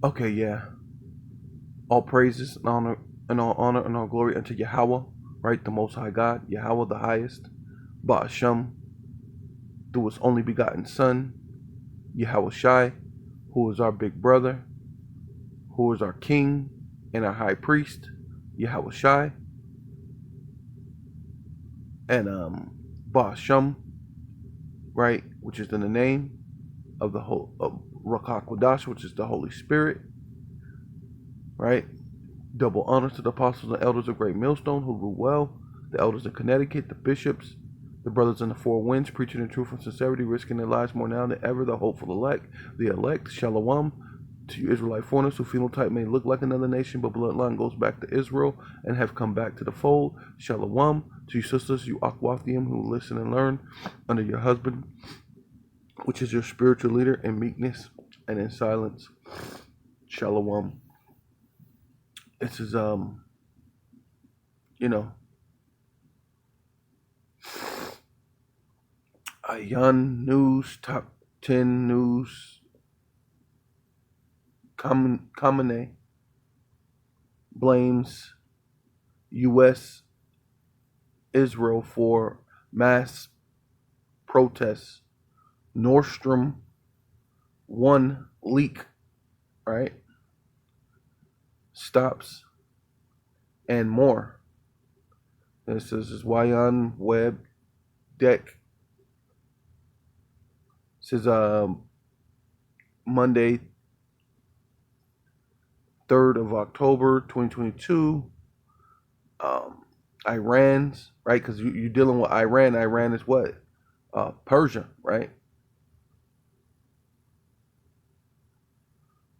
Okay, yeah. All praises and all glory unto Yahweh, right? The Most High God, Yahweh the highest, Ba'ashem, through his only begotten Son, Yahweh Shai, who is our big brother, who is our King and our High Priest, Yahweh Shai, and Ba'ashem, right? Which is in the name of the whole of Ruach HaKodesh, which is the Holy Spirit, right? Double honors to the apostles and elders of Great Millstone who rule well, the elders of Connecticut, the bishops, the brothers in the four winds, preaching in truth and sincerity, risking their lives more now than ever, the hopeful elect, Shalom, to you Israelite foreigners who phenotype may look like another nation, but bloodline goes back to Israel and have come back to the fold. Shalom, to you sisters, you Akwathium who listen and learn under your husband, which is your spiritual leader in meekness and in silence. Shalom. This is you know, Ayan News, Top 10 News, Khamenei blames U.S. Israel for mass protests. Nordstrom 1 leak, right? Stops and more. This is Wayan Web Deck. This is Monday, 3rd of October, 2022. Iran's, right? Because you're dealing with Iran. Iran is what? Persia, right?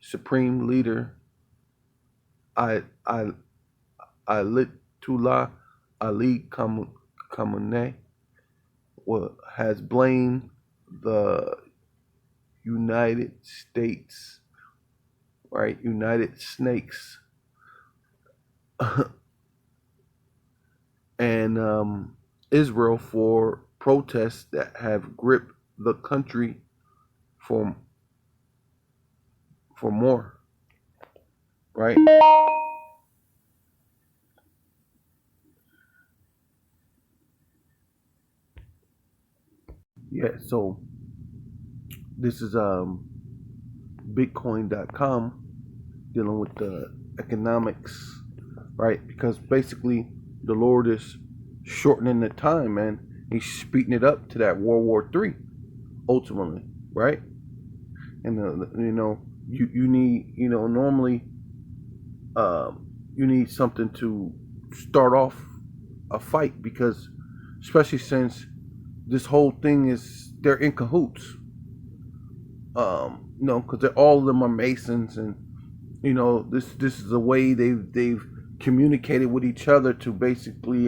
Supreme Leader I Ayatollah Ali Khamenei has blamed the United States, right? United Snakes, and Israel for protests that have gripped the country for more, right? Yeah, so this is Bitcoin.com dealing with the economics, right? Because basically the Lord is shortening the time, man. He's speeding it up to that World War III, ultimately, right? And you need, normally you need something to start off a fight, because especially since this whole thing is, they're in cahoots. Because all of them are Masons, and this is a way they've communicated with each other to basically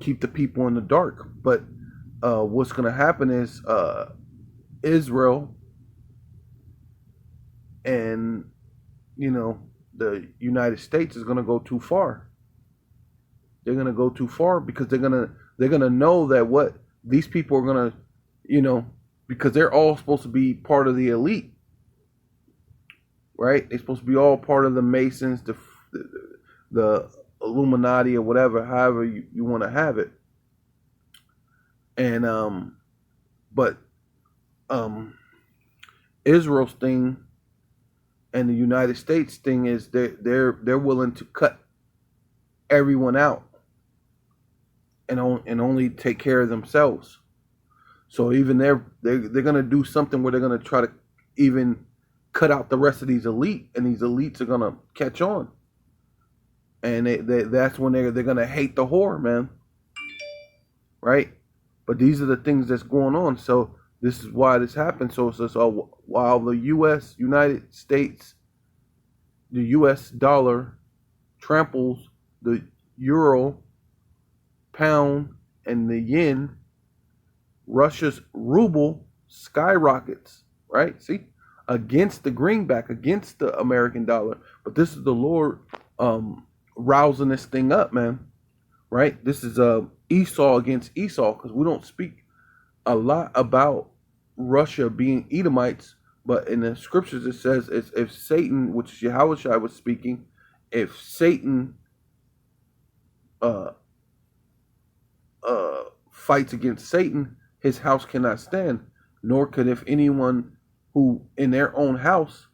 keep the people in the dark. But what's going to happen is Israel and the United States is going to go too far. They're going to go too far because they're going to know that what these people are going to, because they're all supposed to be part of the elite, right? They're supposed to be all part of the Masons, the Illuminati, or whatever, however you want to have it. And but Israel's thing and the United States thing is they're willing to cut everyone out and only take care of themselves. So even they're gonna do something where they're gonna try to even cut out the rest of these elite, and these elites are gonna catch on, and that's when they're gonna hate the whore, man, right? But these are the things that's going on. So this is why this happened. So while the United States, the U.S. dollar tramples the euro, pound, and the yen, Russia's ruble skyrockets, right? See, against the greenback, against the American dollar. But this is the Lord rousing this thing up, man, right? This is Esau against Esau, because we don't speak a lot about Russia being Edomites, but in the scriptures it says if Satan, which is Yahushua was speaking, if Satan uh, fights against Satan, his house cannot stand, nor could if anyone who in their own house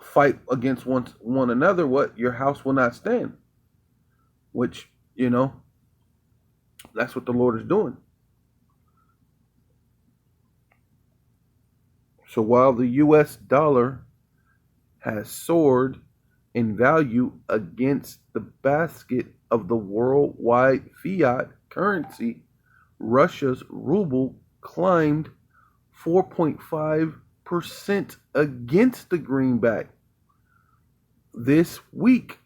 fight against one another, what your house will not stand. Which, that's what the Lord is doing. So while the US dollar has soared in value against the basket of the worldwide fiat currency, Russia's ruble climbed 4.5% against the greenback this week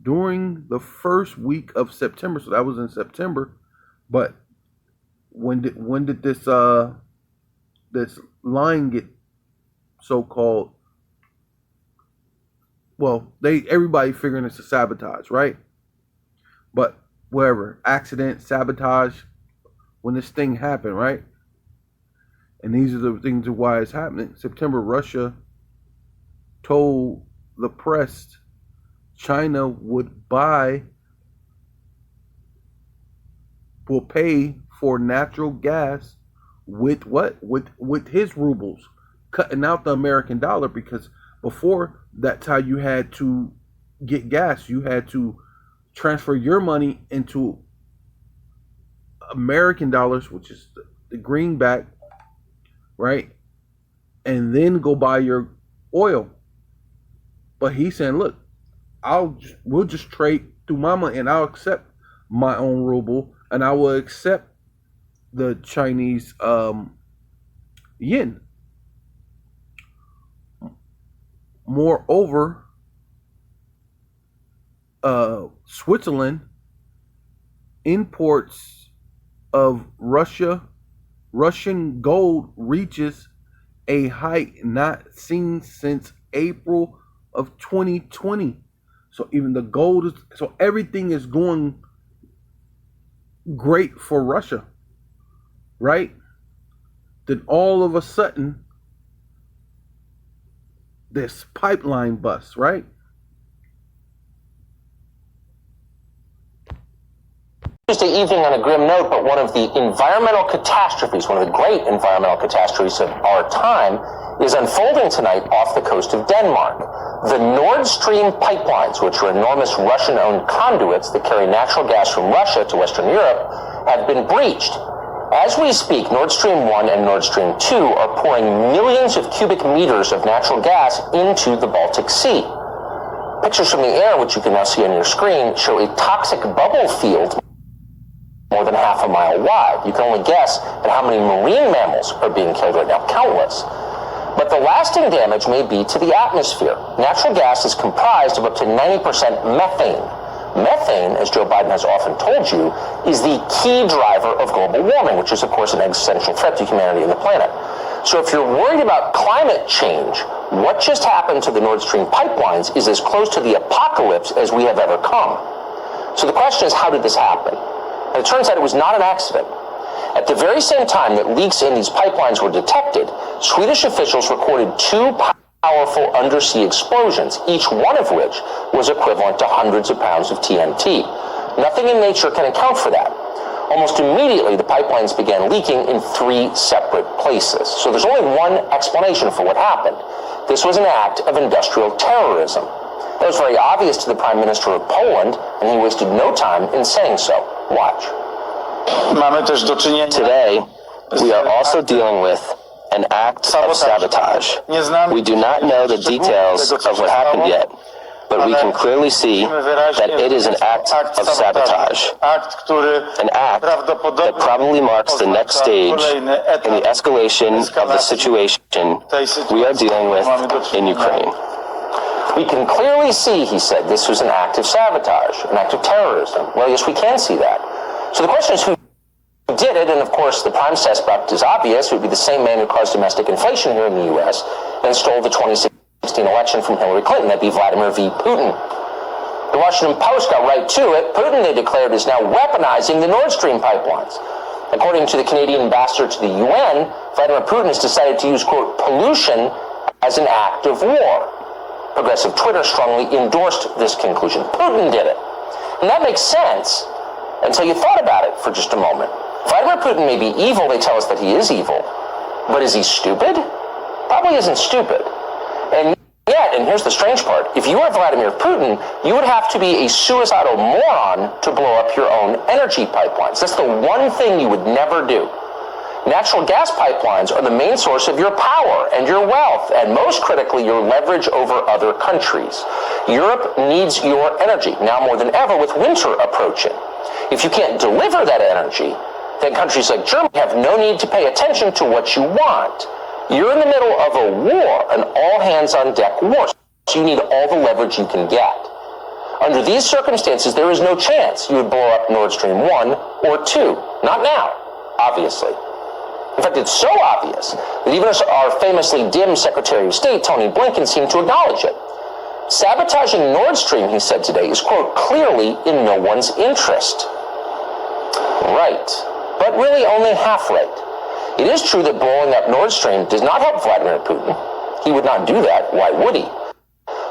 during the first week of September. So that was in September. But when did this line get so-called? Well, everybody figuring it's a sabotage, right? But whatever, accident, sabotage, when this thing happened, right? And these are the things of why it's happening. September, Russia told the press China will pay for natural gas with what? With his rubles, cutting out the American dollar, because before that's how you had to get gas. You had to transfer your money into American dollars, which is the greenback, right? And then go buy your oil. But he's saying, look, we'll just trade through my money, and I'll accept my own ruble, and I will accept the Chinese yen. Moreover, Switzerland imports of Russian gold reaches a height not seen since April of 2020. So even the gold so everything is going great for Russia, right? Then all of a sudden, this pipeline busts, right? Tuesday evening on a grim note, but one of the environmental catastrophes, one of the great environmental catastrophes of our time, is unfolding tonight off the coast of Denmark. The Nord Stream pipelines, which are enormous Russian-owned conduits that carry natural gas from Russia to Western Europe, have been breached. As we speak, Nord Stream 1 and Nord Stream 2 are pouring millions of cubic meters of natural gas into the Baltic Sea. Pictures from the air, which you can now see on your screen, show a toxic bubble field more than half a mile wide. You can only guess at how many marine mammals are being killed right now, countless. But the lasting damage may be to the atmosphere. Natural gas is comprised of up to 90% methane. Methane, as Joe Biden has often told you, is the key driver of global warming, which is, of course, an existential threat to humanity and the planet. So if you're worried about climate change, what just happened to the Nord Stream pipelines is as close to the apocalypse as we have ever come. So the question is, how did this happen? And it turns out it was not an accident. At the very same time that leaks in these pipelines were detected, Swedish officials recorded two powerful undersea explosions, each one of which was equivalent to hundreds of pounds of TNT. Nothing in nature can account for that. Almost immediately, the pipelines began leaking in 3 separate places. So there's only one explanation for what happened. This was an act of industrial terrorism. That was very obvious to the Prime Minister of Poland, and he wasted no time in saying so. Watch. Today, we are also dealing with an act of sabotage. We do not know the details of what happened yet, but we can clearly see that it is an act of sabotage. An act that probably marks the next stage in the escalation of the situation we are dealing with in Ukraine. We can clearly see, he said, this was an act of sabotage, an act of terrorism. Well, yes, we can see that. So the question is who did it, and of course the prime suspect is obvious. It would be the same man who caused domestic inflation here in the U.S. and stole the 2016 election from Hillary Clinton. That'd be Vladimir V. Putin. The Washington Post got right to it. Putin, they declared, is now weaponizing the Nord Stream pipelines. According to the Canadian ambassador to the UN, Vladimir Putin has decided to use, quote, pollution as an act of war. Progressive Twitter strongly endorsed this conclusion. Putin did it. And that makes sense until you thought about it for just a moment. Vladimir Putin may be evil, they tell us that he is evil, but is he stupid? Probably isn't stupid. And yet, and here's the strange part, if you are Vladimir Putin, you would have to be a suicidal moron to blow up your own energy pipelines. That's the one thing you would never do. Natural gas pipelines are the main source of your power and your wealth, and most critically, your leverage over other countries. Europe needs your energy, now more than ever with winter approaching. If you can't deliver that energy, then countries like Germany have no need to pay attention to what you want. You're in the middle of a war, an all-hands-on-deck war, so you need all the leverage you can get. Under these circumstances, there is no chance you would blow up Nord Stream 1 or 2. Not now, obviously. In fact, it's so obvious that even our famously dim Secretary of State, Tony Blinken, seemed to acknowledge it. Sabotaging Nord Stream, he said today, is, quote, clearly in no one's interest. Right, but really only half right. It is true that blowing up Nord Stream does not help Vladimir Putin. He would not do that. Why would he?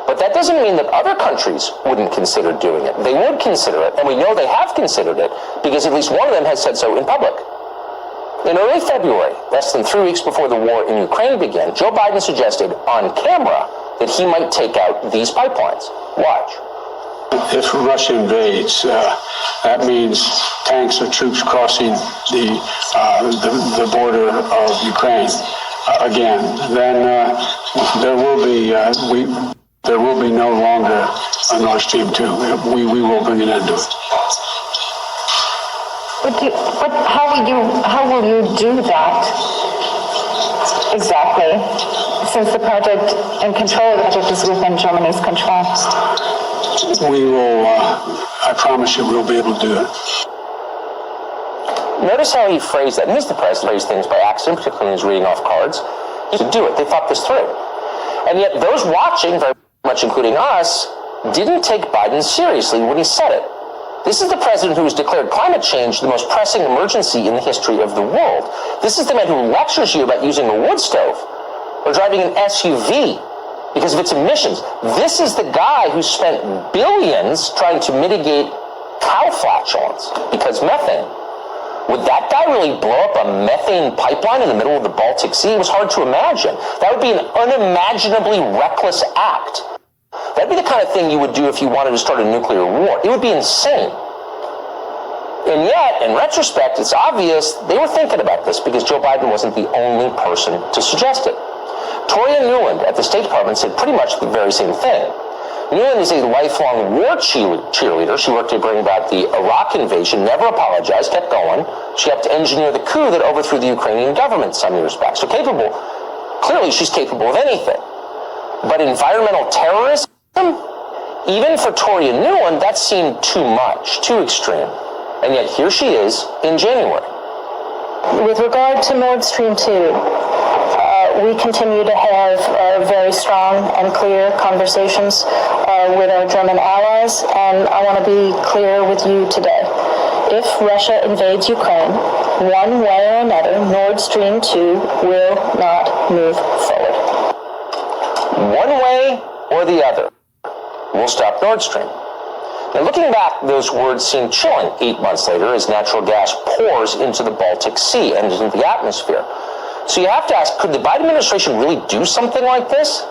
But that doesn't mean that other countries wouldn't consider doing it. They would consider it, and we know they have considered it because at least one of them has said so in public. In early February, less than 3 weeks before the war in Ukraine began, Joe Biden suggested on camera that he might take out these pipelines. Watch. If Russia invades, that means tanks or troops crossing the border of Ukraine again. Then there will be no longer a Nord Stream 2. We will bring an end to it. But how will you do that exactly? Since the project and control of the project is within Germany's control. We will, I promise you, we'll be able to do it. Notice how he phrased that. And he's the president, phrased things by accident, particularly when he's reading off cards. He could do it. They thought this through. And yet those watching, very much including us, didn't take Biden seriously when he said it. This is the president who has declared climate change the most pressing emergency in the history of the world. This is the man who lectures you about using a wood stove or driving an SUV because of its emissions. This is the guy who spent billions trying to mitigate cow flatulence because methane. Would that guy really blow up a methane pipeline in the middle of the Baltic Sea? It was hard to imagine. That would be an unimaginably reckless act. That'd be the kind of thing you would do if you wanted to start a nuclear war. It would be insane. And yet, in retrospect, it's obvious they were thinking about this because Joe Biden wasn't the only person to suggest it. Toria Nuland at the State Department said pretty much the very same thing. Nuland is a lifelong war cheerleader. She worked to bring about the Iraq invasion, never apologized, kept going. She helped engineer the coup that overthrew the Ukrainian government some years back. So clearly she's capable of anything. But environmental terrorism, even for Toria Nuland, that seemed too much, too extreme. And yet here she is in January. With regard to Nord Stream 2, we continue to have very strong and clear conversations with our German allies, and I want to be clear with you today. If Russia invades Ukraine, one way or another, Nord Stream 2 will not move forward. One way or the other, we'll stop Nord Stream. Now, looking back, those words seem chilling 8 months later as natural gas pours into the Baltic Sea and into the atmosphere. So you have to ask, could the Biden administration really do something like this?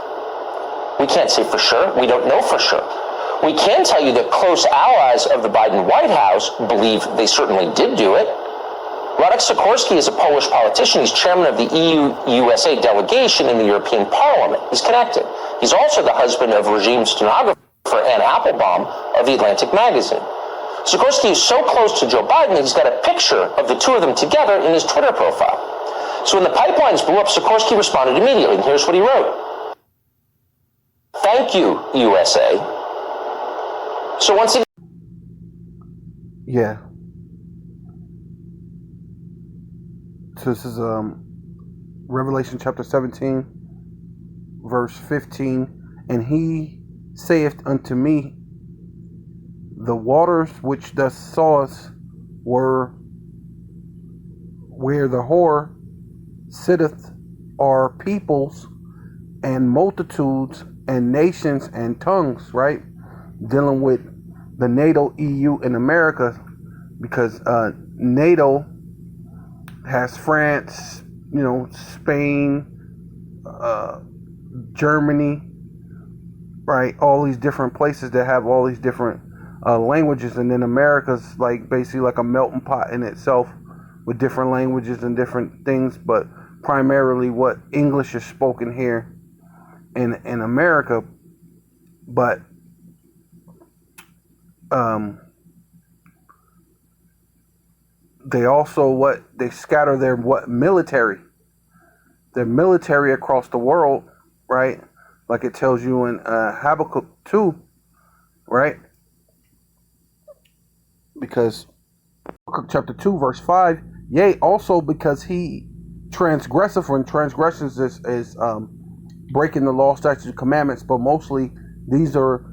We can't say for sure. We don't know for sure. We can tell you that close allies of the Biden White House believe they certainly did do it. Radek Sikorski is a Polish politician. He's chairman of the EU-USA delegation in the European Parliament. He's connected. He's also the husband of regime stenographer Ann Applebaum of The Atlantic magazine. Sikorski is so close to Joe Biden that he's got a picture of the two of them together in his Twitter profile. So when the pipelines blew up, Sikorski responded immediately, and here's what he wrote. Thank you, USA. So once again... Yeah. So this is Revelation chapter 17, verse 15. And he saith unto me, the waters which thou sawest were where the whore sitteth are peoples and multitudes and nations and tongues, right? Dealing with the NATO, EU, and America, because NATO has France, Spain, Germany, right? All these different places that have all these different languages, and then America's like basically like a melting pot in itself with different languages and different things, but primarily what English is spoken here in America. But they also they scatter their military across the world, right? Like it tells you in Habakkuk 2, right? Because Habakkuk chapter 2 verse 5, yea, also because he transgresseth, and transgressions is breaking the law, statutes, and commandments, but mostly these are,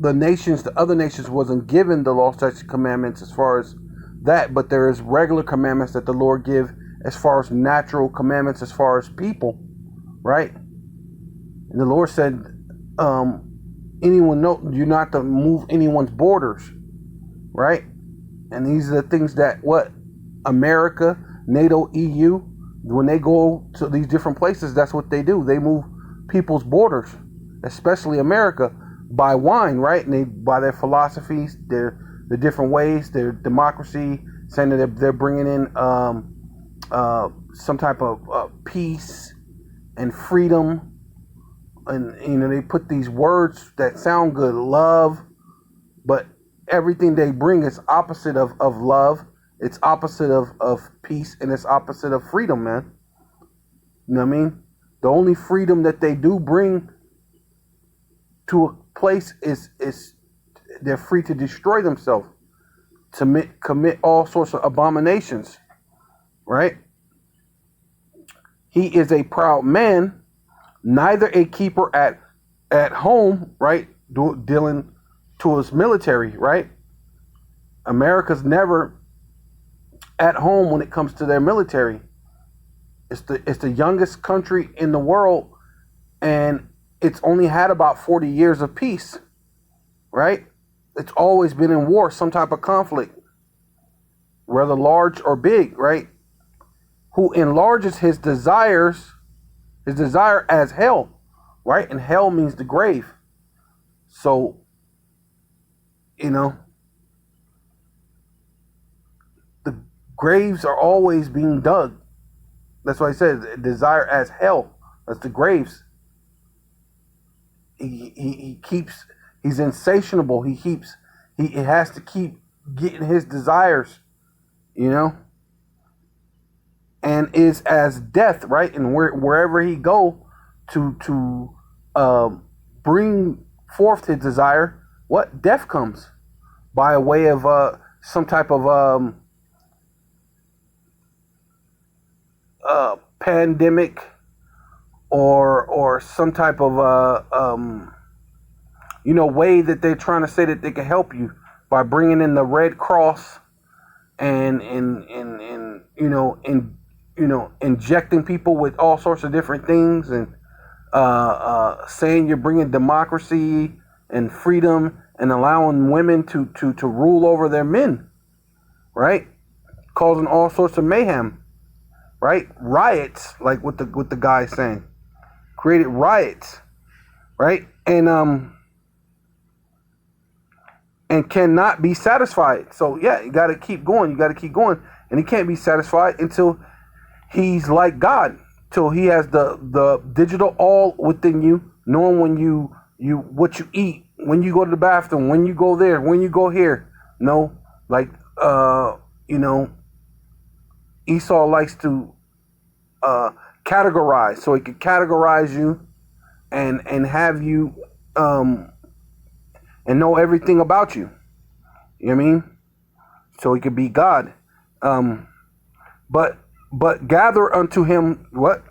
the nations, the other nations wasn't given the law, statutes, and commandments as far as that, but there is regular commandments that the Lord give as far as natural commandments as far as people, right? And the Lord said, anyone know you not to move anyone's borders, right? And these are the things that America, NATO, EU, when they go to these different places, that's what they do. They move people's borders, especially America, by wine, right? And by their philosophies, the different ways, their democracy, saying that they're bringing in some type of peace and freedom, and they put these words that sound good, love, but everything they bring is opposite of love. It's opposite of peace, and it's opposite of freedom, man. You know what I mean? The only freedom that they do bring to a place is they're free to destroy themselves, to commit all sorts of abominations, right? He is a proud man, neither a keeper at home, right? Dealing to his military, right? America's never at home when it comes to their military. It's the youngest country in the world, and it's only had about 40 years of peace, right? It's always been in war, some type of conflict, whether large or big, right? Who enlarges his desire as hell, right? And hell means the grave. So, the graves are always being dug. That's why I said desire as hell. That's the graves. He's insatiable. He has to keep getting his desires, and is as death, right? And wherever he go to bring forth his desire, what death comes by a way of some type of pandemic or some type of way that they're trying to say that they can help you by bringing in the Red Cross and injecting people with all sorts of different things, and saying you're bringing democracy and freedom and allowing women to rule over their men, right? Causing all sorts of mayhem, right? Riots, like what the guy's saying, created riots, right? And cannot be satisfied. So yeah, you got to keep going. And he can't be satisfied until he's like God, till he has the digital all within you, knowing when you what you eat, when you go to the bathroom, when you go there, when you go here. Esau likes to categorize, so he can categorize you and have you and know everything about you. You know what I mean? So he could be God. But gather unto him what?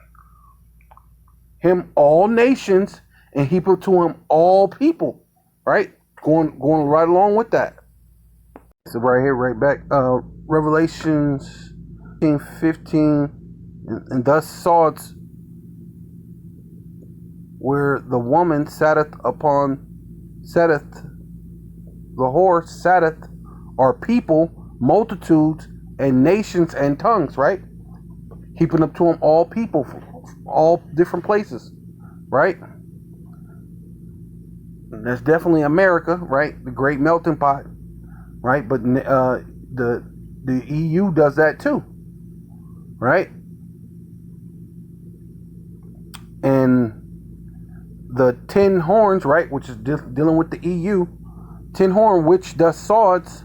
Him all nations, and heap to him all people. Right? Going right along with that. So right here, right back. Revelations 15, and thus saw it where the woman satteth, the whore satteth, are people, multitudes, and nations and tongues, right? Heaping up to them all people, all different places, right? And that's definitely America, right? The great melting pot, right? But the EU does that too, right? And the 10 horns, right, which is dealing with the EU, 10 horn, which does swords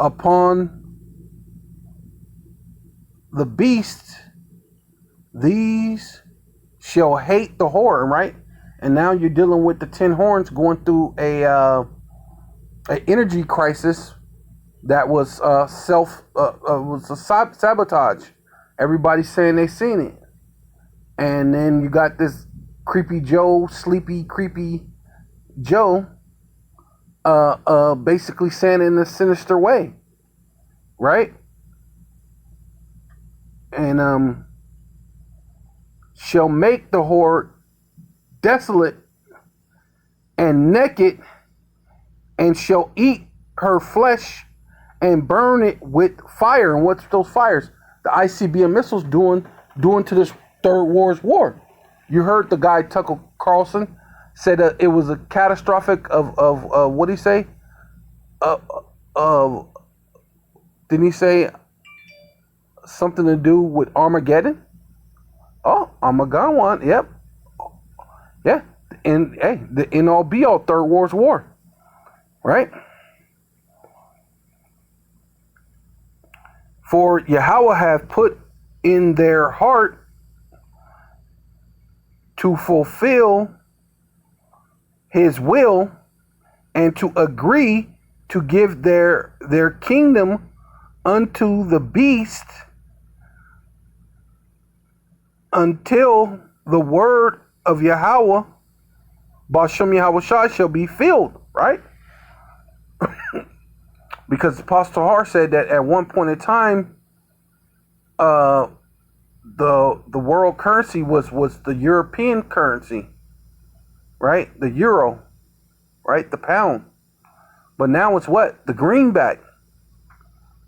upon the beast, these shall hate the whore, right? And now you're dealing with the 10 horns going through a energy crisis that was was a sabotage. Everybody's saying they seen it, and then you got this creepy Joe, sleepy creepy Joe, basically saying it in a sinister way, right? And shall make the whore desolate and naked, and shall eat her flesh and burn it with fire. And what's those fires? The ICBM missiles doing to this Third World War. You heard the guy Tucker Carlson said it was a catastrophic of what did he say? Didn't he say something to do with Armageddon? Oh, Armageddon one, yep, yeah. And hey, the end all be all Third World War, right? For Yahweh have put in their heart to fulfill his will and to agree to give their kingdom unto the beast until the word of Yahweh, Bashem Yahweh Shai, shall be filled, right? Because Apostle Har said that at one point in time, the world currency was the European currency, right? The euro, right? The pound. But now it's what? The greenback.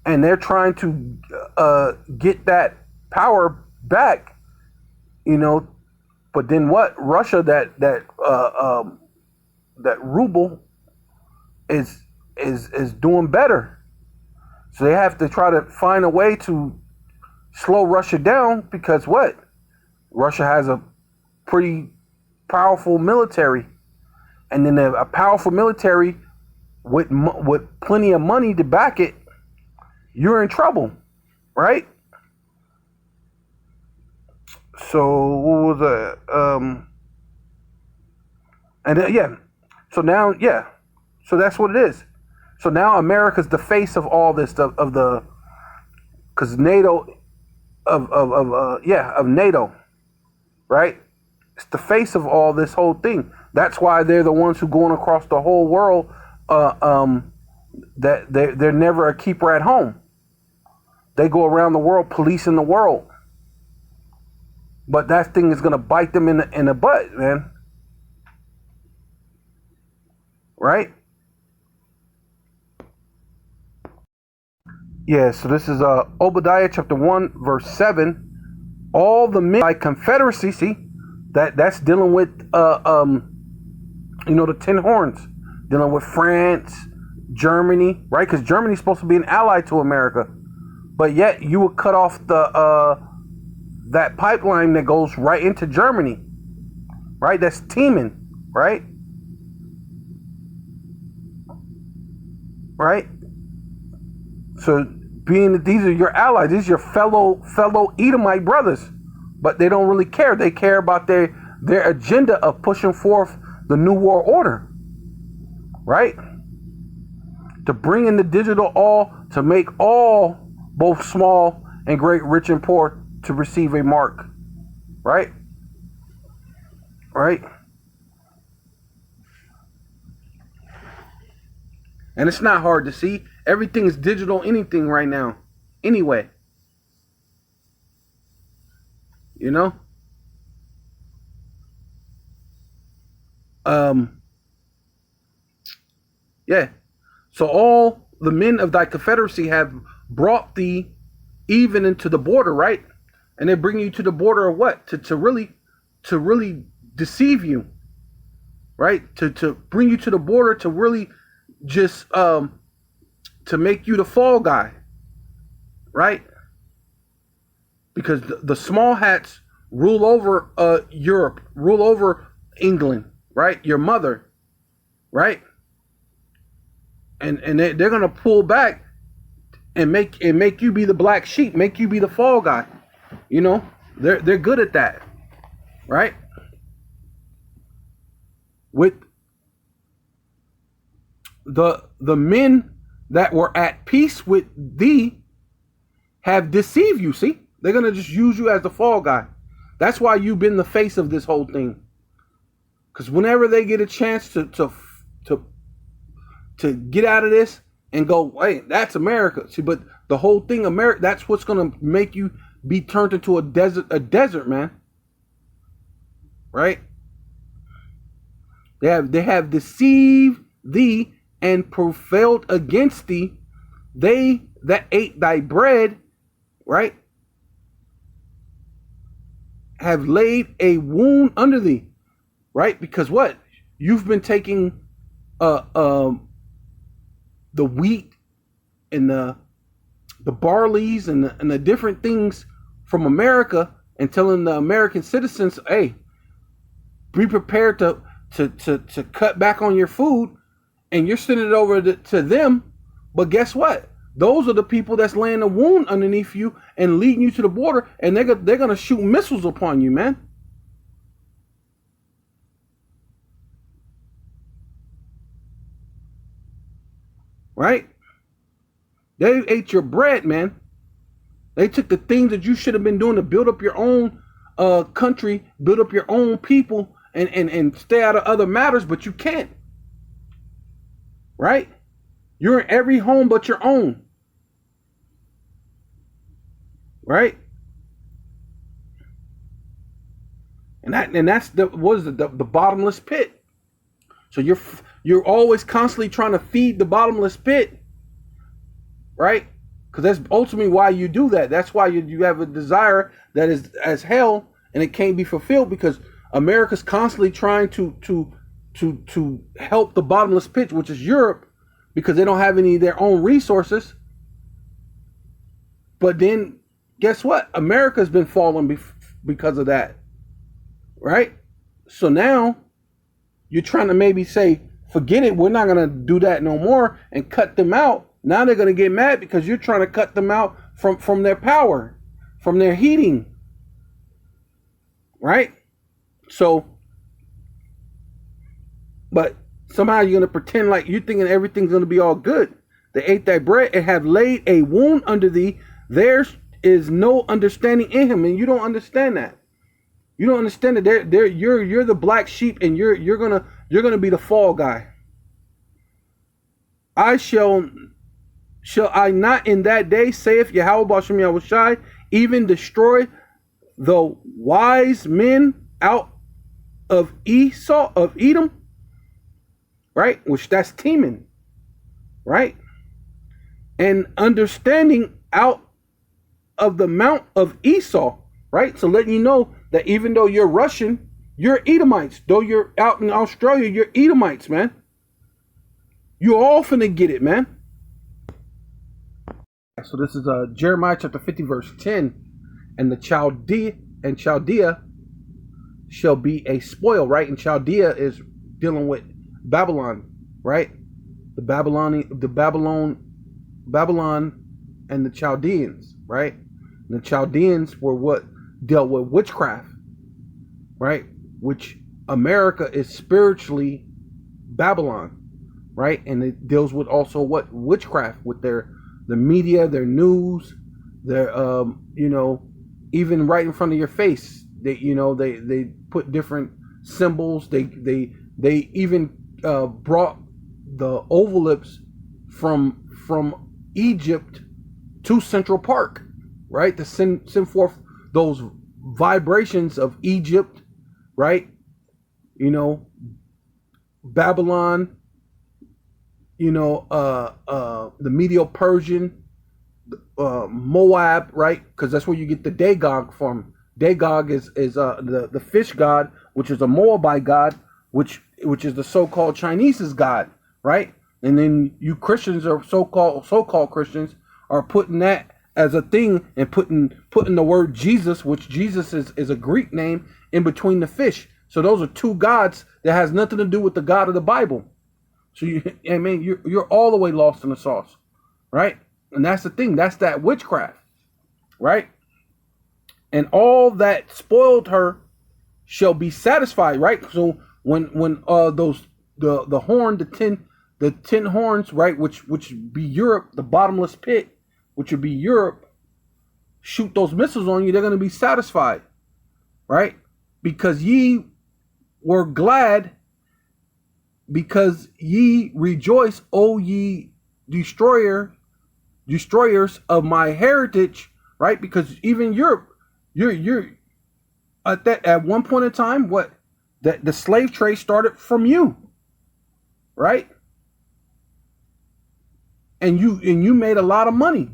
And they're trying to get that power back, you know. But then what? Russia, that ruble is doing better. So they have to try to find a way to slow Russia down, because what? Russia has a pretty powerful military, and then a powerful military with plenty of money to back it. You're in trouble, right? So what was that? And then, yeah. So now, yeah. So that's what it is. So now America's the face of all this stuff, of the, because NATO, of NATO, right? It's the face of all this whole thing. That's why they're the ones who going across the whole world. That they're never a keeper at home. They go around the world policing the world. But that thing is gonna bite them in the butt, man. Right? Yeah, so this is Obadiah chapter 1, verse 7. All the men by confederacy, see, that's dealing with the 10 horns, dealing with France, Germany, right? Because Germany's supposed to be an ally to America. But yet you would cut off that pipeline that goes right into Germany, right? That's teeming, right? Right? So being that these are your allies, these are your fellow Edomite brothers, but they don't really care. They care about their agenda of pushing forth the New World Order, right? To bring in the digital all, to make all, both small and great, rich and poor, to receive a mark, right? Right? And it's not hard to see. Everything is digital anything right now. Anyway, you know? Yeah. So all the men of thy confederacy have brought thee even into the border, right? And they bring you to the border of what? To really deceive you, right? To bring you to the border to really just to make you the fall guy, right? Because the small hats rule over Europe, rule over England, right? Your mother, right? And they're gonna pull back and make you be the black sheep, make you be the fall guy. You know, they're good at that, right? With the men that were at peace with thee have deceived you. See, they're gonna just use you as the fall guy. That's why you've been the face of this whole thing. Because whenever they get a chance to get out of this and go, hey, that's America. See, but the whole thing, America, that's what's gonna make you be turned into a desert, man. Right? They have deceived thee and prevailed against thee. They that ate thy bread, right, have laid a wound under thee, right? Because what? You've been taking the wheat and the barleys and the different things from America and telling the American citizens, hey, be prepared to cut back on your food, and you're sending it over to them. But guess what? Those are the people that's laying a wound underneath you and leading you to the border, and they're gonna shoot missiles upon you, man. Right? They ate your bread, man. They took the things that you should have been doing to build up your own country, build up your own people, and stay out of other matters, but you can't. Right? You're in every home but your own. Right? And that's the bottomless pit. So you're always constantly trying to feed the bottomless pit. Right? Because that's ultimately why you do that. That's why you have a desire that is as hell and it can't be fulfilled, because America's constantly trying to help the bottomless pit, which is Europe, because they don't have any of their own resources. But then guess what? America's been falling because of that. Right? So now you're trying to maybe say, forget it, we're not going to do that no more, and cut them out. Now they're going to get mad because you're trying to cut them out from their power, from their heating. Right? So, but somehow you're going to pretend like you're thinking everything's going to be all good. They ate thy bread and have laid a wound under thee. There is no understanding in him, and you don't understand that. You don't understand that you're the black sheep, and you're gonna be the fall guy. Shall I not in that day, saith Yahweh Bashem Yahushai, even destroy the wise men out of Edom, right? Which that's Teman, right? And understanding out of the mount of Esau, right? So letting you know that even though you're Russian, you're Edomites. Though you're out in Australia, you're Edomites, man. You all finna get it, man. So this is Jeremiah chapter 50, verse 10. And Chaldea shall be a spoil, right? And Chaldea is dealing with Babylon, right? Babylon and the Chaldeans, right? And the Chaldeans were what dealt with witchcraft, right? Which America is spiritually Babylon, right? And it deals with also what? Witchcraft with the media, their news, their even right in front of your face. They put different symbols. They even brought the oval lips from from Egypt to Central Park, right? To send forth those vibrations of Egypt, right? You know, Babylon, you know, the Medo-Persian, Moab, right? Because that's where you get the Dagog from. Dagog is the fish god, which is a Moabite god, which is the so-called Chinese's god, right? And then you Christians, or so-called Christians, are putting that as a thing and putting the word Jesus, which Jesus is a Greek name, in between the fish. So those are two gods that has nothing to do with the God of the Bible. So you're all the way lost in the sauce, right? And that's the thing. That's that witchcraft, right? And all that spoiled her shall be satisfied, right? So when those the horn, the 10 horns, right, which be Europe, the bottomless pit, which would be Europe, shoot those missiles on you, they're going to be satisfied, right? Because ye were glad, because ye rejoice, O ye destroyers of my heritage, right? Because even Europe, you're at one point in time, what that the slave trade started from you, right? And you made a lot of money,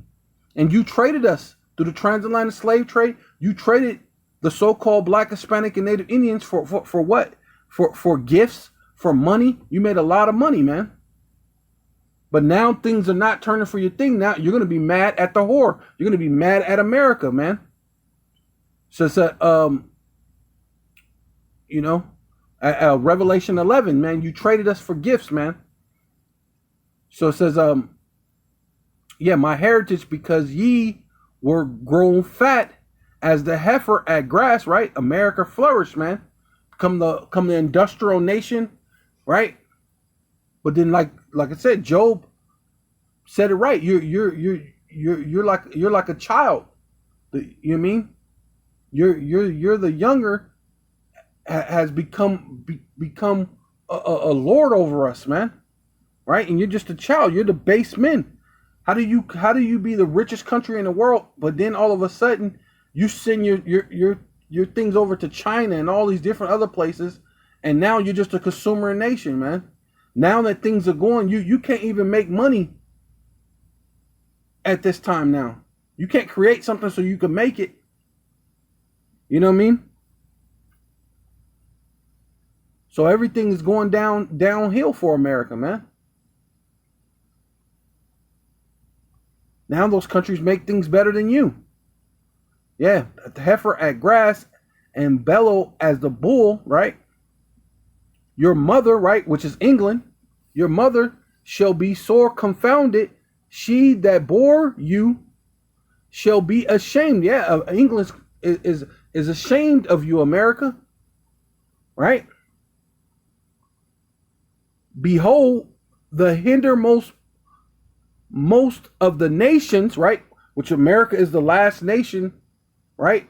and you traded us through the transatlantic slave trade. You traded the so-called Black, Hispanic, and Native Indians for what? For gifts, for money. You made a lot of money, man. But now things are not turning for your thing. Now you're going to be mad at the whore. You're going to be mad at America, man. So it's Revelation 11, man, you traded us for gifts, man. So it says, my heritage, because ye were grown fat as the heifer at grass, right? America flourished, man. Come the industrial nation, right? But then, like I said, Job said it right. You're like a child. You know what I mean? You're the younger has become a lord over us, man, right? And you're just a child. You're the base men. How do you be the richest country in the world, but then all of a sudden you send your things over to China and all these different other places, and now you're just a consumer nation, man. Now that things are going, you can't even make money at this time now. You can't create something so you can make it. You know what I mean? So everything is going downhill for America, man. Now those countries make things better than you. Yeah, the heifer at grass and bellow as the bull, right? Your mother, right, which is England, your mother shall be sore confounded. She that bore you shall be ashamed. Yeah, England is ashamed of you, America, right? Behold, the hindermost most of the nations, right, which America is the last nation, right,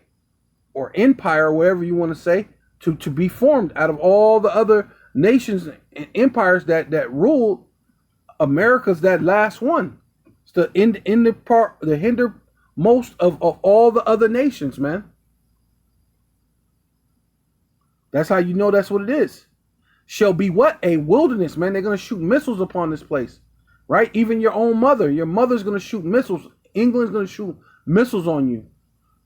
or empire, whatever you want to say, to be formed out of all the other nations and empires that ruled. America's that last one. It's the hindermost of all the other nations, man. That's how you know that's what it is. Shall be what? A wilderness, man. They're going to shoot missiles upon this place, right? Even your own mother. Your mother's going to shoot missiles. England's going to shoot missiles on you.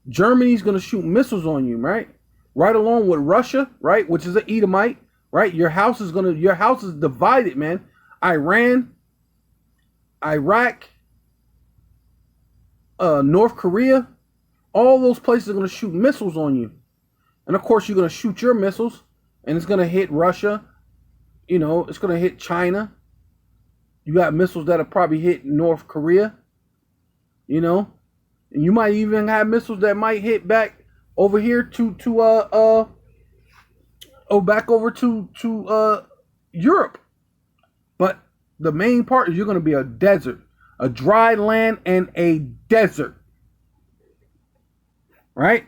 Germany's going to shoot missiles on you, right? Right along with Russia, right? Which is an Edomite, right? Your house is divided, man. Iran, Iraq, North Korea, all those places are going to shoot missiles on you. And of course, you're going to shoot your missiles, and it's going to hit Russia. You know, it's going to hit China. You got missiles that'll probably hit North Korea. You know, and you might even have missiles that might hit back over here back over to Europe. But the main part is you're going to be a desert, a dry land and a desert, right?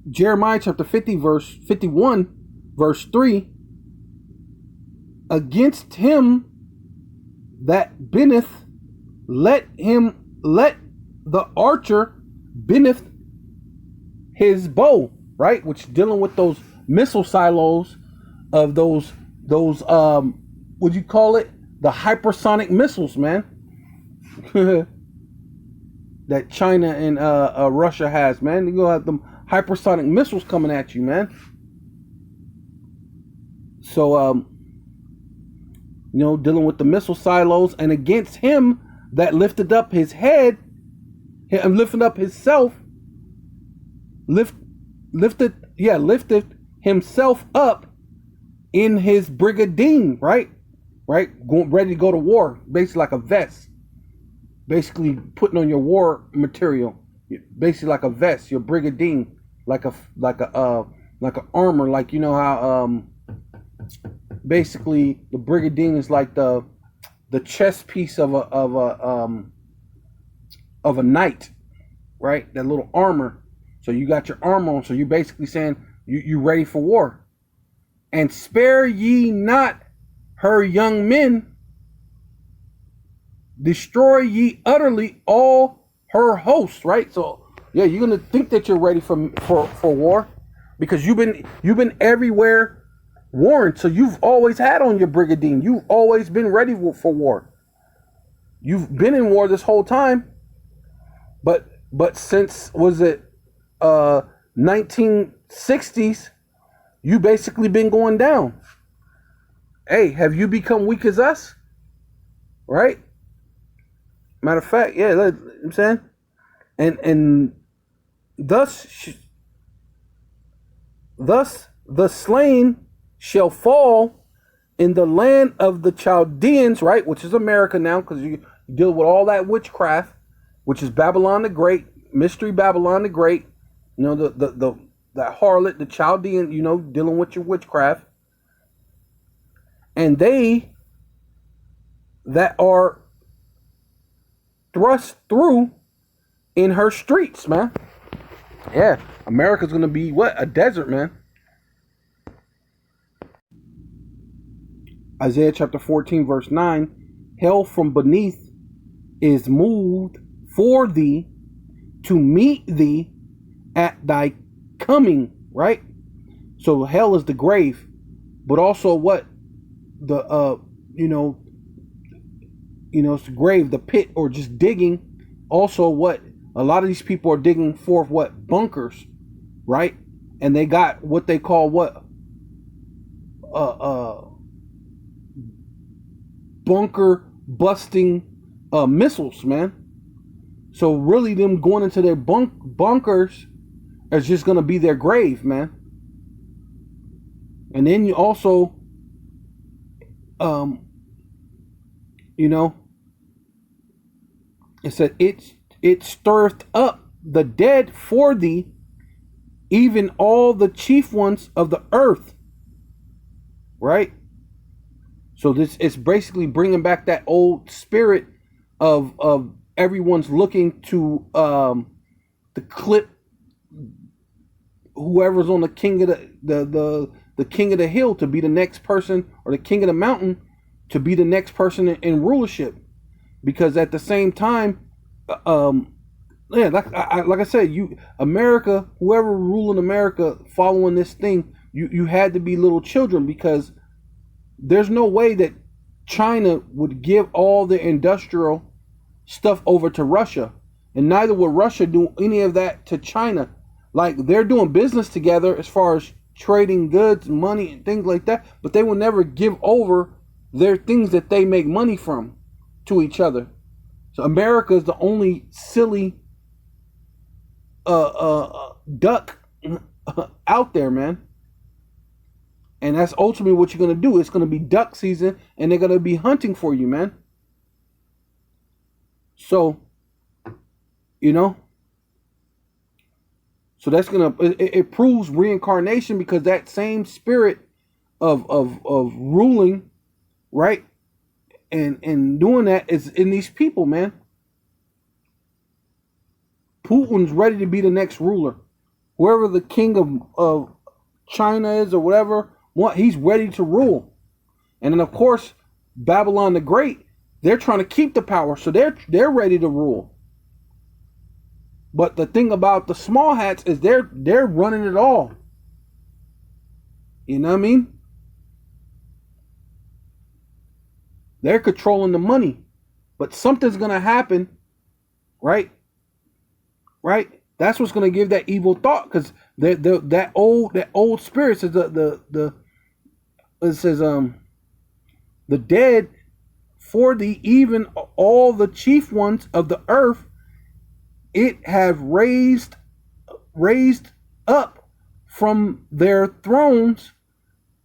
Jeremiah chapter 51, verse 3. Against him that bendeth, let the archer bendeth his bow, right? Which dealing with those missile silos of those what do you call it? The hypersonic missiles, man. That China and Russia has, man. You're gonna have them hypersonic missiles coming at you, man. So dealing with the missile silos, and against him that lifted up his head and lifted up himself, lifted himself up in his brigadine, right, ready to go to war, basically like a vest, basically putting on your war material, basically like a vest, your brigadine, like a armor, like how basically the brigadine is like the chest piece of a knight, right? That little armor. So you got your armor on. So you're basically saying you ready for war. And spare ye not her young men, destroy ye utterly all her hosts, right? So yeah, you're gonna think that you're ready for war, because you've been everywhere warned. So you've always had on your brigadine. You've always been ready for war. You've been in war this whole time. But since 1960s, you basically been going down. Hey, have you become weak as us? Right? Matter of fact, yeah, I'm saying, and thus the slain shall fall in the land of the Chaldeans, right, which is America now, because you deal with all that witchcraft, which is Babylon the Great, mystery Babylon the Great, that harlot, the Chaldean, dealing with your witchcraft, and they that are thrust through in her streets, man. Yeah, America's gonna be what? A desert, man. Isaiah chapter 14, verse 9, hell from beneath is moved for thee to meet thee at thy coming, right? So hell is the grave, but also what? It's the grave, the pit, or just digging. Also what? A lot of these people are digging forth what? Bunkers, right? And they got what they call what? Bunker busting missiles, man. So really them going into their bunkers is just going to be their grave, man. And then you also it said it stirreth up the dead for thee, even all the chief ones of the earth, right? So this is basically bringing back that old spirit of everyone's looking to clip whoever's on the king of the king of the hill to be the next person, or the king of the mountain to be the next person in rulership. Because at the same time, like I said, America, whoever ruling America, following this thing, you had to be little children, because there's no way that China would give all the industrial stuff over to Russia, and neither would Russia do any of that to China. Like, they're doing business together as far as trading goods, money, and things like that, but they will never give over their things that they make money from to each other. So America is the only silly duck out there, man. And that's ultimately what you're going to do. It's going to be duck season, and they're going to be hunting for you, man. So, so that's going to, it proves reincarnation, because that same spirit of ruling, right? And doing that is in these people, man. Putin's ready to be the next ruler. Whoever the king of China is, or whatever, he's ready to rule. And then, of course, Babylon the Great, They're trying to keep the power, so they're ready to rule. But the thing about the small hats is they're running it all. You know what I mean? They're controlling the money. But something's gonna happen, right? Right? That's what's gonna give that evil thought, because that old spirit says it says the dead, for the even all the chief ones of the earth, it have raised up from their thrones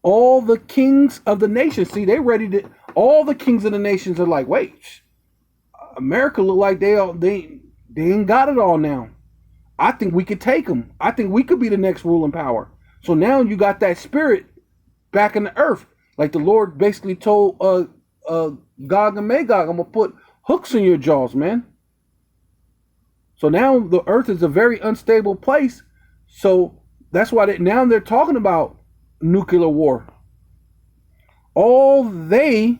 all the kings of the nations. See, they ready to. All the kings of the nations are like, wait, America look like they ain't got it all now. I think we could take them. I think we could be the next ruling power. So now you got that spirit back in the earth, like the Lord basically told Gog and Magog, I'm gonna put hooks in your jaws, man. So now the earth is a very unstable place. So that's why now they're talking about nuclear war. All they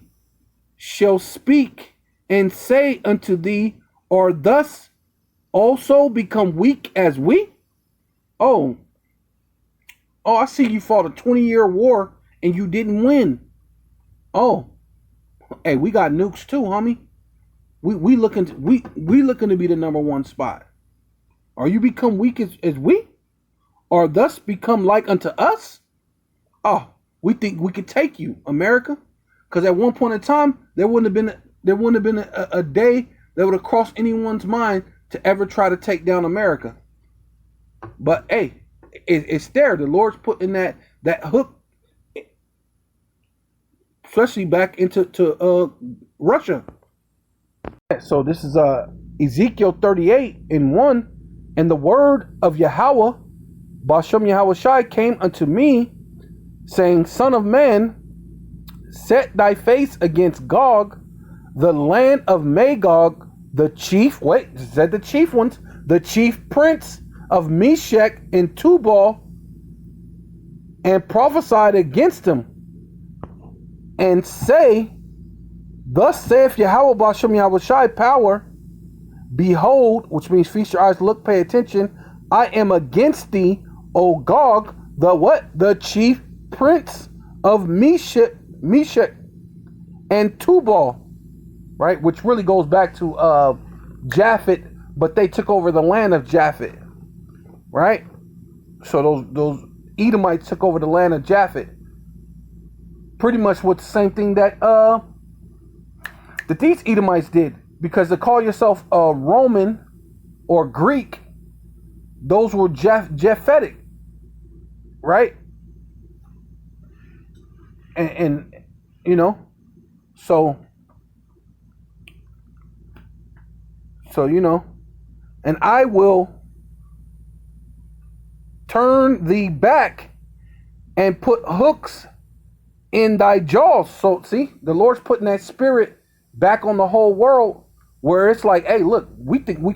shall speak and say unto thee, or thus also become weak as we? Oh, I see you fought a 20-year war and you didn't win. Oh, hey, we got nukes too, homie. We looking to be the number one spot. Are you become weak as we? Or thus become like unto us? Oh, we think we could take you, America. Because at one point in time, there wouldn't have been a day that would have crossed anyone's mind to ever try to take down America. But hey, it's there. The Lord's putting that hook, especially back into Russia. So this is Ezekiel 38:1, and the word of Yahweh, Bashem Yahweh Shai, came unto me, saying, Son of man, set thy face against Gog, the land of Magog, the chief prince of Meshech and Tubal, and prophesied against him, and say, Thus saith Yahweh Bashem Yahweh Shai, power, behold, which means feast your eyes, look, pay attention, I am against thee, O Gog, the chief prince of Meshech and Tubal, right? Which really goes back to Japhet, but they took over the land of Japhet, right? So those Edomites took over the land of Japhet. Pretty much what's the same thing that these Edomites did, because to call yourself a Roman or Greek, those were Japhetic, right? And you know, so you know, and I will turn thee back and put hooks in thy jaws. So see, the Lord's putting that spirit back on the whole world, where it's like, hey, look, we think we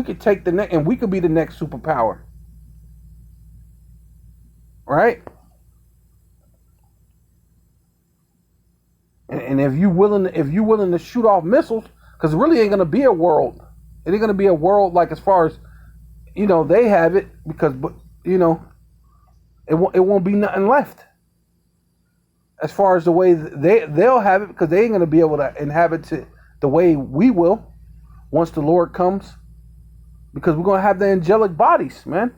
could take the next, and we could be the next superpower, right? And if you willing to shoot off missiles, because it really ain't gonna be a world. It ain't gonna be a world like as far as, you know, they have it, because, but you know, it won't be nothing left as far as the way they'll have it, because they ain't gonna be able to inhabit it the way we will once the Lord comes, because we're gonna have the angelic bodies, man.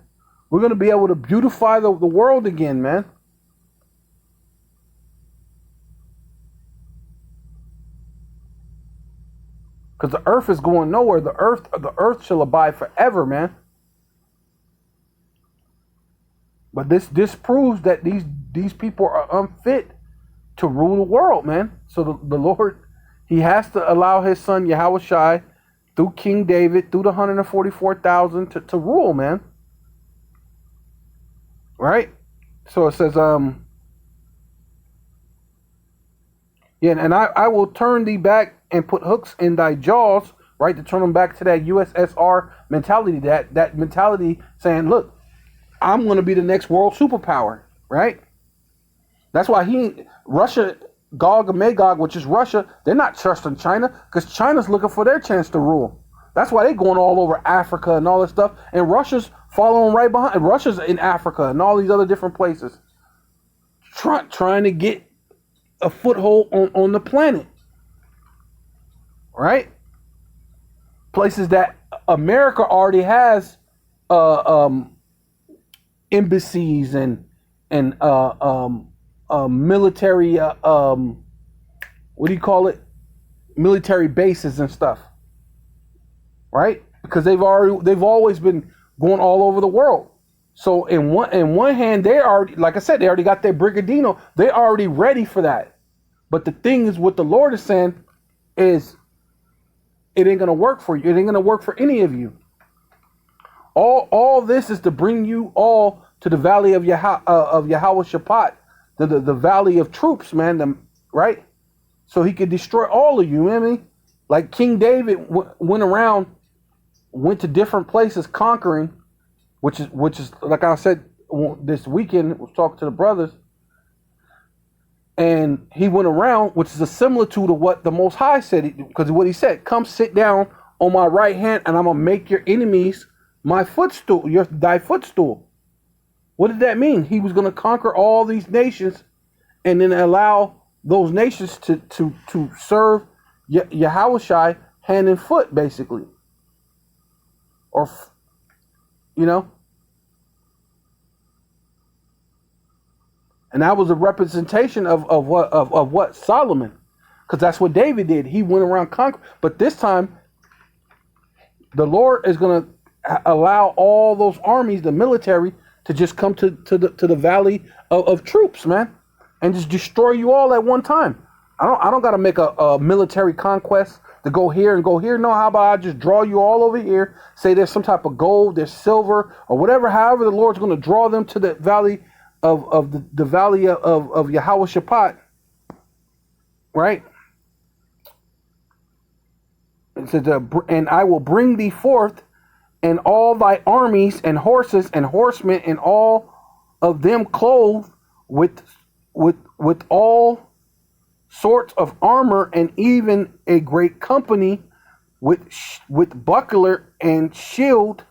We're gonna be able to beautify the world again, man. Because the earth is going nowhere. The earth shall abide forever, man. But this proves that these people are unfit to rule the world, man. So the Lord, he has to allow his son Yahweh Shai, through King David, through the 144,000 to rule, man. Right? So it says, yeah, and I will turn thee back and put hooks in thy jaws, right? To turn them back to that USSR mentality, that mentality saying, look, I'm going to be the next world superpower, right? That's why Russia Gog and Magog, which is Russia, they're not trusting China because China's looking for their chance to rule. That's why they're going all over Africa and all this stuff. And Russia's following right behind. And Russia's in Africa and all these other different places. Trying to get a foothold on the planet. Right? Places that America already has embassies and military what do you call it? Military bases and stuff. Right? Because they've always been going all over the world. So in one hand, they already, like I said, they already got their Brigadino. They're already ready for that. But the thing is, what the Lord is saying is, it ain't gonna work for you. It ain't gonna work for any of you. All this is to bring you all to the valley of Yahweh Shaphat, the valley of troops, man. Right? So he could destroy all of you. You know what I mean? Like King David went to different places conquering, which is like I said this weekend. Was talking to the brothers, and he went around, which is a similitude of what the Most High said, because what he said: "Come sit down on my right hand, and I'm gonna make your enemies my footstool, thy footstool." What did that mean? He was gonna conquer all these nations, and then allow those nations to serve Yahushai hand and foot, basically. Or, you know, and that was a representation of what Solomon, because that's what David did. He went around conquering, but this time the Lord is going to allow all those armies, the military, to just come to the valley of troops, man, and just destroy you all at one time. I don't got to make a military conquest to go here and go here. No, how about I just draw you all over here, say there's some type of gold, there's silver, or whatever, however the Lord's going to draw them to the valley of the valley of Yahweh Shaphat, right? It says, and I will bring thee forth, and all thy armies and horses and horsemen, and all of them clothed with all sorts of armor, and even a great company with buckler and shield,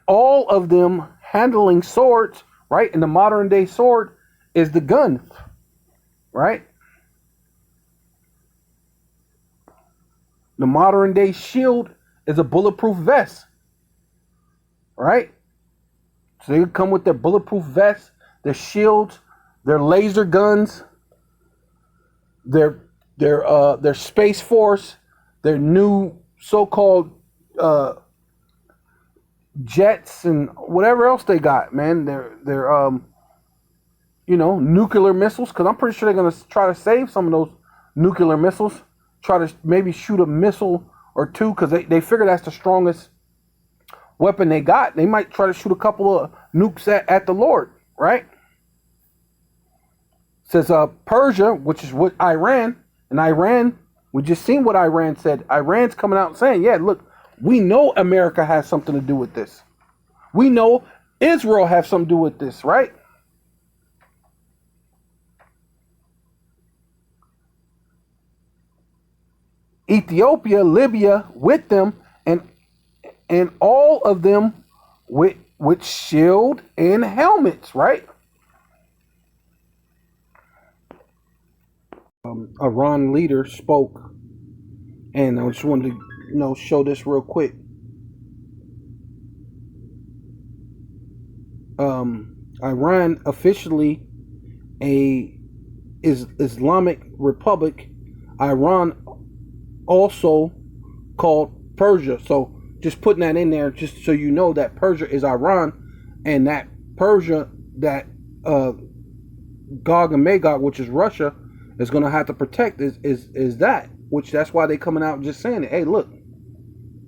all of them handling swords, right? And the modern day sword is the gun, right? The modern day shield is a bulletproof vest, right? So they come with their bulletproof vests, their shields, their laser guns, their Space Force, their new so-called jets and whatever else they got, man. Their nuclear missiles, because I'm pretty sure they're gonna try to save some of those nuclear missiles. Try to maybe shoot a missile or two, because they figure that's the strongest weapon they got. They might try to shoot a couple of nukes at the Lord, right? It says Persia, which is what Iran, and Iran, we just seen what Iran said. Iran's coming out and saying, yeah, look, we know America has something to do with this. We know Israel has something to do with this, right? Ethiopia, Libya with them, and all of them with shield and helmets, right? Iran leader spoke, and I just wanted to show this real quick. Iran officially a Islamic Republic. Iran also called Persia. So just putting that in there, just so you know that Persia is Iran, and that Persia, that Gog and Magog, which is Russia, is going to have to protect is that, which that's why they coming out just saying it. Hey, look,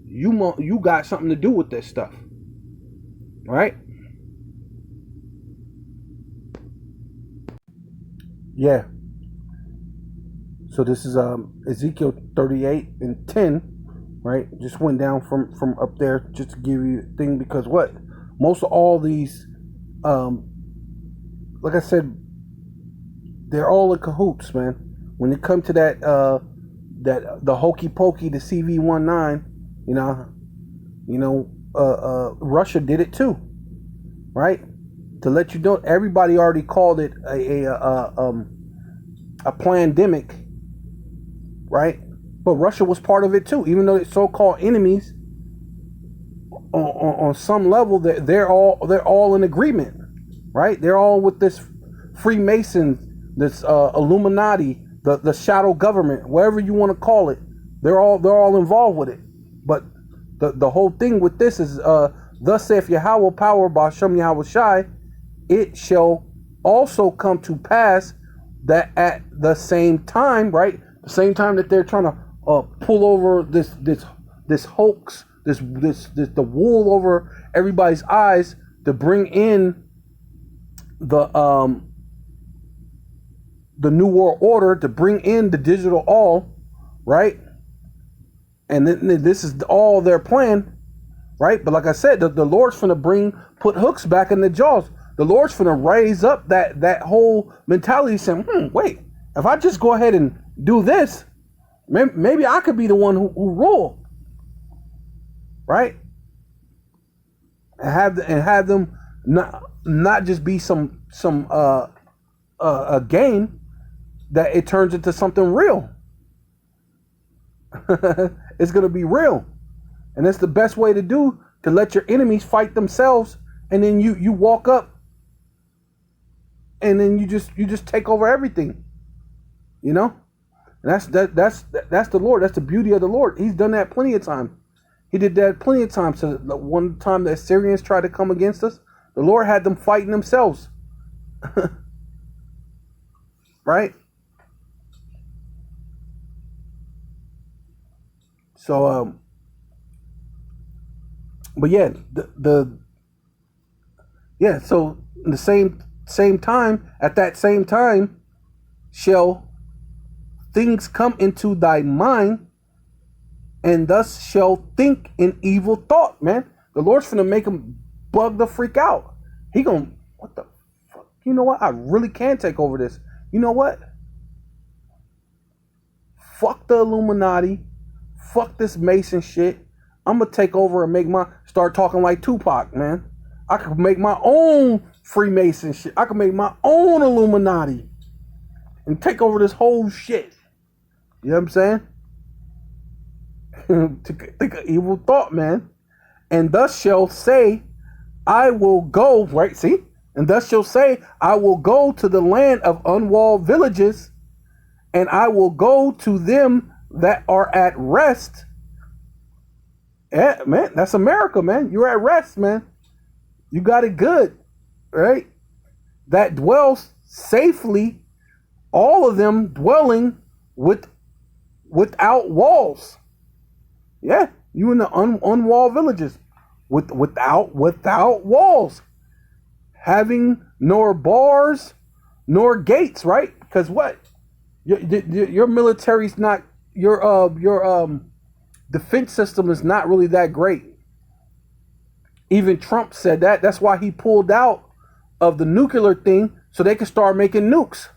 you got something to do with this stuff, right? Yeah. So this is Ezekiel 38:10, right? Just went down from up there just to give you a thing, because what most of all these, like I said, they're all in cahoots, man. When it comes to that the hokey pokey, the CV-19, Russia did it too, right? To let you know, everybody already called it a pandemic, right? But Russia was part of it too, even though it's so-called enemies. On some level, they're all in agreement, right? They're all with this Freemasons, this Illuminati, the shadow government, whatever you want to call it. They're all involved with it. But the whole thing with this is, thus saith Yahweh, power by Shem Yahweh Shai, it shall also come to pass that at the same time, right? The same time that they're trying to pull over this hoax, this the wool over everybody's eyes to bring in the New World Order, to bring in the digital all, right? And then this is all their plan, right? But like I said, the Lord's finna put hooks back in the jaws. The Lord's finna raise up that whole mentality, saying, wait, if I just go ahead and do this, maybe I could be the one who rule, right? And have them not just be some a game, that it turns into something real. It's gonna be real, and that's the best way to let your enemies fight themselves, and then you walk up, and then you just take over everything, And that's the Lord. That's the beauty of the Lord. He's done that plenty of times. He did that plenty of times. So one time the Assyrians tried to come against us, the Lord had them fighting themselves. Right? So, but yeah, so the same time, at that same time, shall things come into thy mind, and thus shall think an evil thought, man. The Lord's finna make him bug the freak out. He gonna, what the fuck? You know what? I really can take over this. You know what? Fuck the Illuminati. Fuck this Mason shit. I'm gonna take over and start talking like Tupac, man. I could make my own Freemason shit. I could make my own Illuminati and take over this whole shit. You know what I'm saying? Think an evil thought, man. And thus shall say, I will go, right? See? And thus shall say, I will go to the land of unwalled villages, and I will go to them that are at rest. Yeah, man, that's America, man. You're at rest, man. You got it good, right? That dwells safely, all of them dwelling without walls. Yeah, you in the unwalled villages without walls, having nor bars nor gates, right? Because what? Your military's not, your defense system is not really that great. Even Trump said that. That's why he pulled out of the nuclear thing, so they could start making nukes.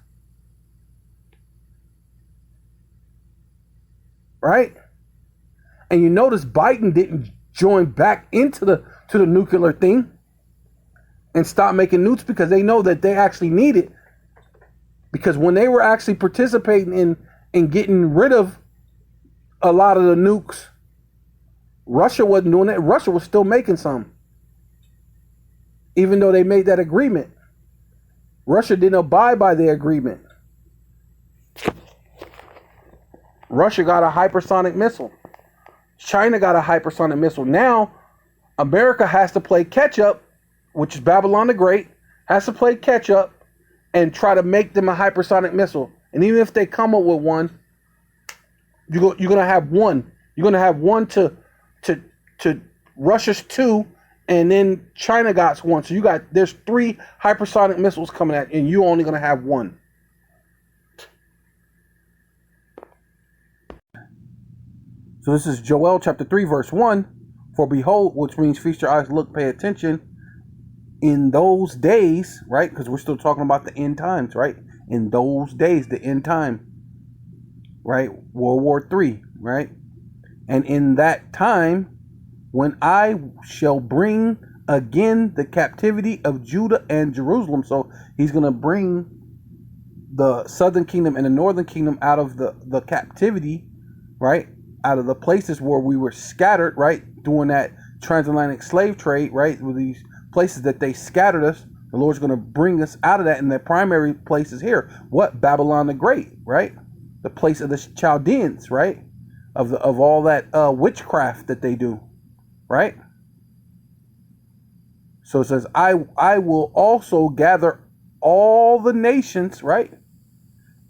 Right? And you notice Biden didn't join back into the nuclear thing and stop making nukes, because they know that they actually need it. Because when they were actually participating in getting rid of a lot of the nukes, Russia wasn't doing that. Russia was still making some. Even though they made that agreement. Russia didn't abide by the agreement. Russia got a hypersonic missile. China got a hypersonic missile. Now, America has to play catch up, which is Babylon the Great, has to play catch up and try to make them a hypersonic missile. And even if they come up with one, you're gonna have one. You're gonna have one to Russia's two, and then China got one. So there's 3 hypersonic missiles coming at, and you're only gonna have one. So this is Joel chapter 3, verse 1. For behold, which means feast your eyes, look, pay attention. In those days, right? Because we're still talking about the end times, right? in those days, the end time, right? World War III, right? And in that time, when I shall bring again the captivity of Judah and Jerusalem. So he's going to bring the southern kingdom and the northern kingdom out of the captivity, right? Out of the places where we were scattered, right? During that transatlantic slave trade, right? With these places that they scattered us, the Lord's going to bring us out of that. And the primary place is here. What? Babylon the Great, right? The place of the Chaldeans, right? Of all that witchcraft that they do, right? So it says, I will also gather all the nations, right?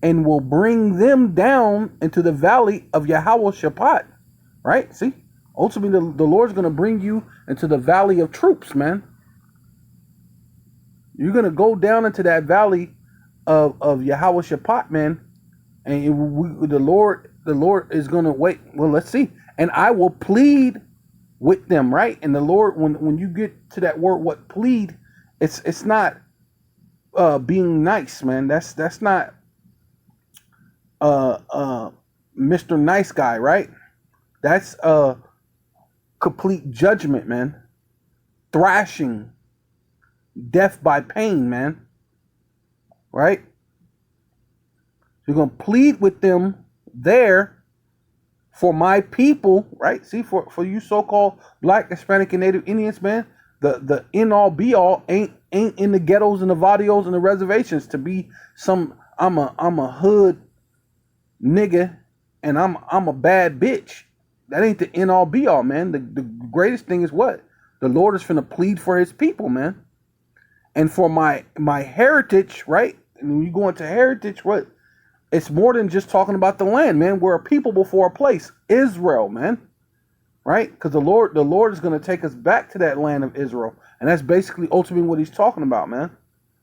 And will bring them down into the valley of Yahweh Shaphat, right? See, ultimately the Lord's going to bring you into the valley of troops, man. You're going to go down into that valley of Yahweh Shaphat, man. And the Lord is going to wait. Well, let's see. And I will plead with them, right? And the Lord, when you get to that word, what plead, it's not being nice, man. That's not Mr. Nice Guy, right? That's complete judgment, man. Thrashing, death by pain, man. Right? You're going to plead with them there for my people, right? See, for you so-called Black, Hispanic, and Native Indians, man, the end-all be-all ain't in the ghettos and the barrios and the reservations to be some, I'm a hood nigga and I'm a bad bitch. That ain't the end-all be-all, man. The greatest thing is what? The Lord is finna plead for his people, man. And for my heritage, right? And when you go into heritage, what? It's more than just talking about the land, man. We're a people before a place. Israel, man. Right? Because the Lord is going to take us back to that land of Israel. And that's basically ultimately what he's talking about, man.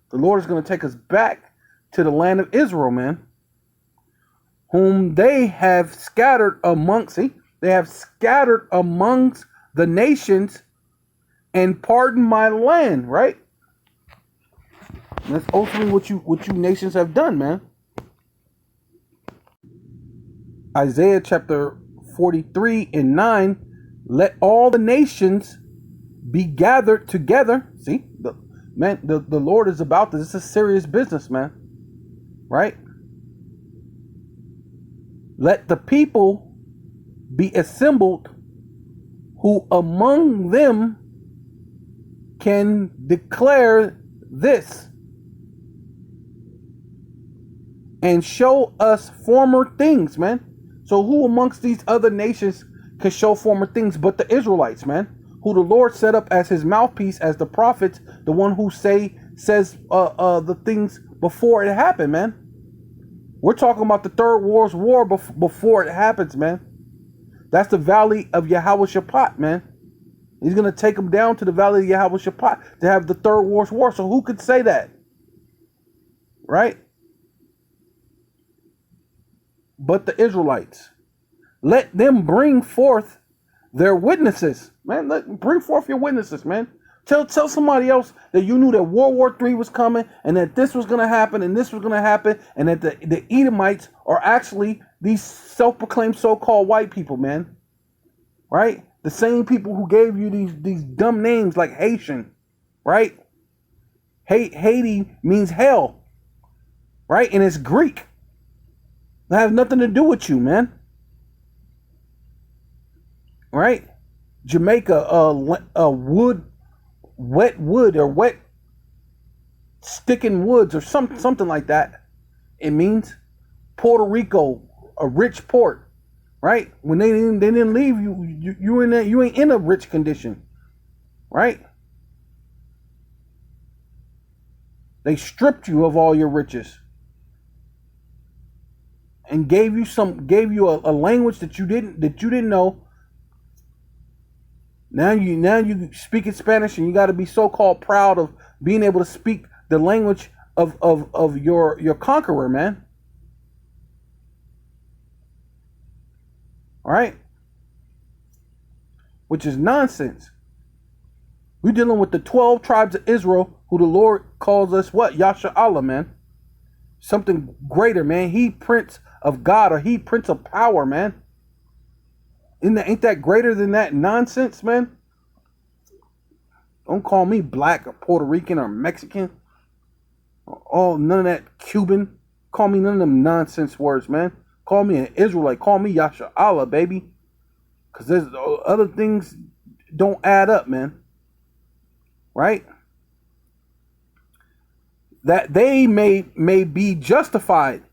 The Lord is going to take us back to the land of Israel, man. Whom they have scattered amongst, see? They have scattered amongst the nations and pardoned my land, right? And that's ultimately what you nations have done, man. Isaiah chapter 43 and 9, let all the nations be gathered together. See, the Lord is about this. It's a serious business, man. Right? Let the people be assembled who among them can declare this and show us former things, man. So who amongst these other nations can show former things but the Israelites, man? Who the Lord set up as his mouthpiece, as the prophets, the one who says the things before it happened, man. We're talking about the Third World War before it happens, man. That's the valley of Yahweh Shaphat, man. He's going to take them down to the valley of Yahweh Shaphat to have the Third World War. So who could say that? Right? But the Israelites. Let them bring forth their witnesses. Man, bring forth your witnesses, man. Tell somebody else that you knew that World War III was coming and that this was going to happen and this was going to happen and that the Edomites are actually these self-proclaimed so-called white people, man. Right? The same people who gave you these dumb names like Haitian, right? Haiti means hell, right? And it's Greek. That has nothing to do with you, man. Right? Jamaica, wet wood or wet sticking woods or something like that. It means Puerto Rico, a rich port, right? When they didn't leave you in that, you ain't in a rich condition, right? They stripped you of all your riches and gave you a language that you didn't know. Now you speak in Spanish and you got to be so-called proud of being able to speak the language of your conqueror, man. All right? Which is nonsense. We're dealing with the 12 tribes of Israel, who the Lord calls us what? Yasha Allah, man. something greater, man. He Prince of God, or he Prince of Power, man. Ain't that greater than that nonsense, man? Don't call me black or Puerto Rican or Mexican. Oh, none of that Cuban. Call me none of them nonsense words, man. Call me an Israelite. Call me Yasha Allah, baby. Because there's other things don't add up, man. Right? That they may be justified,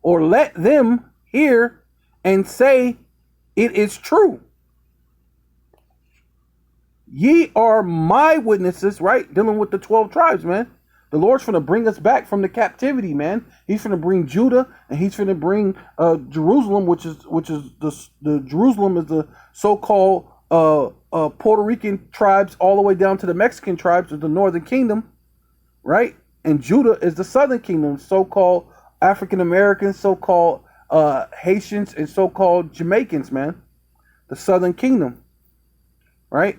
or let them hear and say it is true. Ye are my witnesses, right? Dealing with the 12 tribes, man. The Lord's going to bring us back from the captivity, man. He's going to bring Judah, and he's going to bring Jerusalem, which is the Jerusalem is the so-called Puerto Rican tribes, all the way down to the Mexican tribes of the Northern Kingdom, right? And Judah is the Southern Kingdom, so-called African Americans, so-called Haitians, and so-called Jamaicans, man. The Southern Kingdom, right?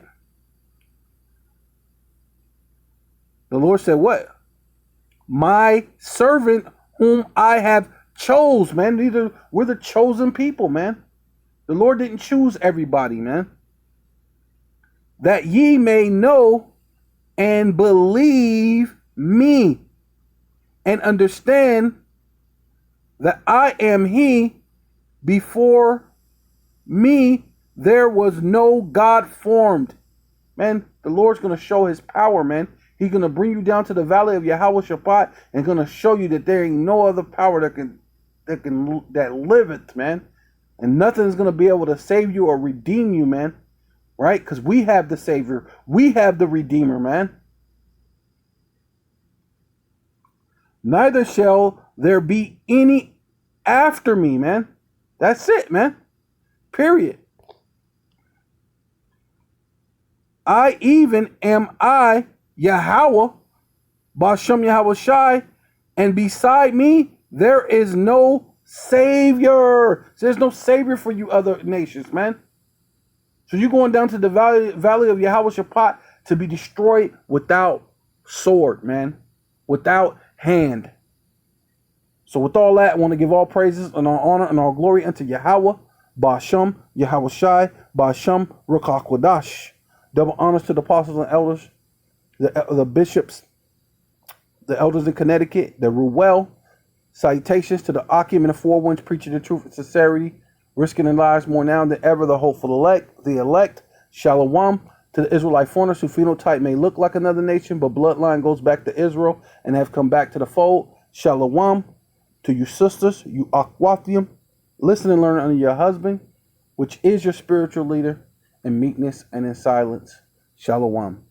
The Lord said, what? My servant whom I have chose, man. We're the chosen people, man. The Lord didn't choose everybody, man. That ye may know and believe me, and understand that I am he. Before me there was no God formed. Man, the Lord's going to show his power, man. He's going to bring you down to the valley of Yahweh Shabbat and going to show you that there ain't no other power that liveth, man. And nothing is going to be able to save you or redeem you, man. Right? Because we have the Savior. We have the Redeemer, man. Neither shall there be any after me, man. That's it, man. Period. I even am I, Yahweh, Bashem Yahweh Shai, and beside me there is no Savior. So there's no Savior for you other nations, man. So you're going down to the valley of Yahweh Shabbat to be destroyed without sword, man. Without hand. So with all that, I want to give all praises and all honor and all glory unto Yahweh, Bashem Yahweh Shai, Bashem Ruach. Double honors to the apostles and elders, the bishops, the elders in Connecticut, the Ruel. Salutations to the Akim and the Four Winds, preaching the truth and sincerity, risking their lives more now than ever, the hopeful elect. Shalom to the Israelite foreigners whose phenotype may look like another nation, but bloodline goes back to Israel and have come back to the fold. Shalom to you sisters, you Akwathium. Listen and learn under your husband, which is your spiritual leader, in meekness and in silence. Shalom.